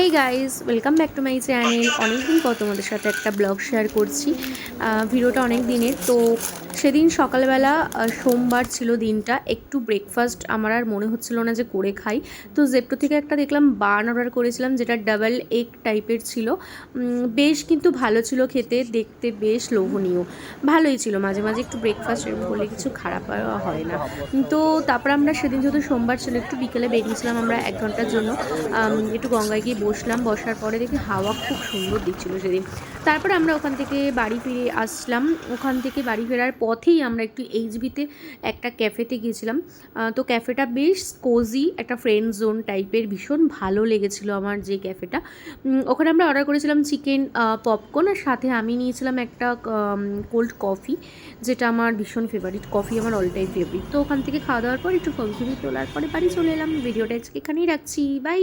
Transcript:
Hey guys, welcome back to my channel. অনেকদিন পর তোমাদের সাথে একটা ব্লগ শেয়ার করছি। ভিডিওটা অনেক দিনের। তো সেদিন সকালবেলা সোমবার ছিল দিনটা, একটু ব্রেকফাস্ট আমার আর মনে হচ্ছিল না যে করে খাই। তো জেপ্টো থেকে একটা দেখলাম বান অর্ডার করেছিলাম, যেটা ডাবল এগ টাইপের ছিল। বেশ কিন্তু ভালো ছিল খেতে, দেখতে বেশ লোভনীয়, ভালোই ছিল। মাঝে মাঝে একটু ব্রেকফাস্ট এরকম করলে কিছু খারাপ হয় না। তো তারপর আমরা সেদিন যেহেতু সোমবার ছিল, একটু বিকেলে বেরিয়েছিলাম আমরা 1 ঘন্টার জন্য। একটু গঙ্গায় গিয়ে বসলাম, বসার পরে দেখি হাওয়া খুব সুন্দর দিচ্ছিল সেদিন। তারপরে আমরা ওখান থেকে বাড়ি ফিরে আসলাম। ওখান থেকে বাড়ি ফেরার পথেই আমরা একটু এইচবিতে একটা ক্যাফেতে গিয়েছিলাম। তো ক্যাফেটা বেশ কোজি, একটা ফ্রেন্ড জোন টাইপের, ভীষণ ভালো লেগেছিল আমার যে ক্যাফেটা। ওখানে আমরা অর্ডার করেছিলাম চিকেন পপকর্ন, আর সাথে আমি নিয়েছিলাম একটা কোল্ড কফি, যেটা আমার ভীষণ ফেভারিট। কফি আমার অল টাইম ফেভারিট। তো ওখান থেকে খাওয়া দাওয়ার পর একটু ছবি ছবি তোলার পরে বাড়ি চলে এলাম। ভিডিওটা আজকে এখানেই রাখছি, বাই।